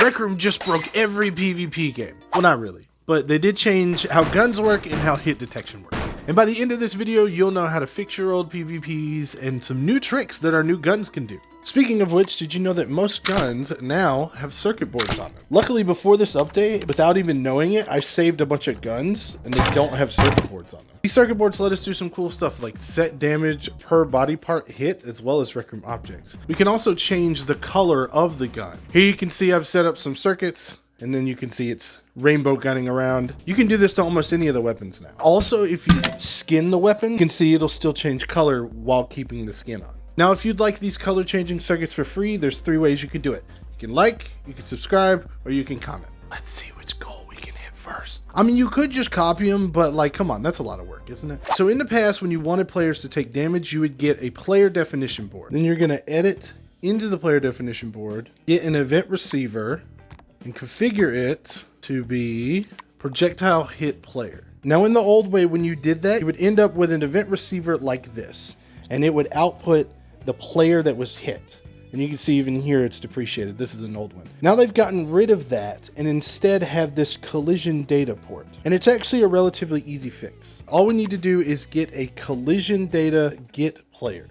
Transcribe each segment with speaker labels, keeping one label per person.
Speaker 1: Rec Room just broke every PvP game. Well, not really, but they did change how guns work and how hit detection works. And by the end of this video, you'll know how to fix your old PvPs and some new tricks that our new guns can do. Speaking of which, did you know that most guns now have circuit boards on them? Luckily, before this update, without even knowing it, I saved a bunch of guns and they don't have circuit boards on them. These circuit boards let us do some cool stuff like set damage per body part hit as well as Rec Room objects. We can also change the color of the gun. Here you can see I've set up some circuits, and then you can see it's rainbow gunning around. You can do this to almost any of the weapons now. Also, if you skin the weapon, you can see it'll still change color while keeping the skin on. Now, if you'd like these color changing circuits for free, there's 3 ways you can do it. You can like, you can subscribe, or you can comment. Let's see which goal we can hit first. I mean, you could just copy them, but like, come on, that's a lot of work, isn't it? So in the past, when you wanted players to take damage, you would get a player definition board. Then you're gonna edit into the player definition board, get an event receiver, and configure it to be projectile hit player. Now, in the old way, when you did that, you would end up with an event receiver like this, and it would output the player that was hit. And you can see even here it's depreciated. This is an old one. Now they've gotten rid of that and instead have this collision data port. And it's actually a relatively easy fix. All we need to do is get a collision data get player.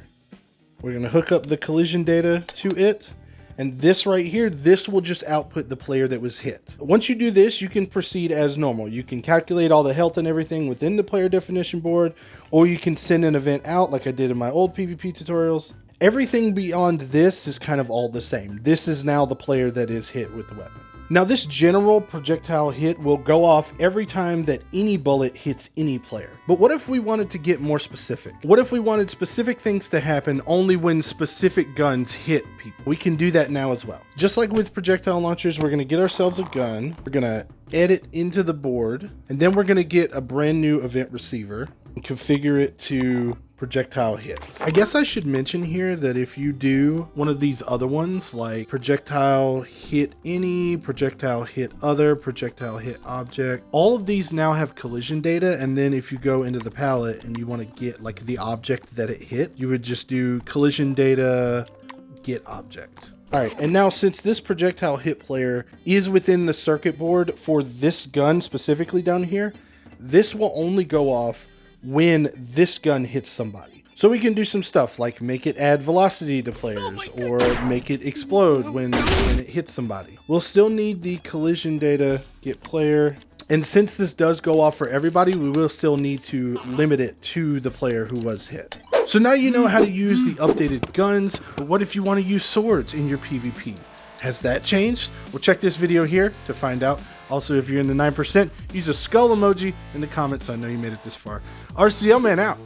Speaker 1: We're gonna hook up the collision data to it. And this right here, this will just output the player that was hit. Once you do this, you can proceed as normal. You can calculate all the health and everything within the player definition board, or you can send an event out like I did in my old PvP tutorials. Everything beyond this is kind of all the same. This is now the player that is hit with the weapon. Now this general projectile hit will go off every time that any bullet hits any player. But what if we wanted to get more specific? What if we wanted specific things to happen only when specific guns hit people? We can do that now as well. Just like with projectile launchers, we're gonna get ourselves a gun. We're gonna edit into the board, and then we're gonna get a brand new event receiver and configure it to projectile hit. I guess I should mention here that if you do one of these other ones like projectile hit any, projectile hit other, projectile hit object, all of these now have collision data. And then if you go into the palette and you want to get like the object that it hit, you would just do collision data get object. All right, and now since this projectile hit player is within the circuit board for this gun specifically down here, this will only go off when this gun hits somebody. So we can do some stuff like make it add velocity to players or make it explode when it hits somebody. We'll still need the collision data get player. And since this does go off for everybody, we will still need to limit it to the player who was hit. So now you know how to use the updated guns, but what if you want to use swords in your PvP? Has that changed? Well, check this video here to find out. Also, if you're in the 9%, use a skull emoji in the comments so I know you made it this far. RCL Man out.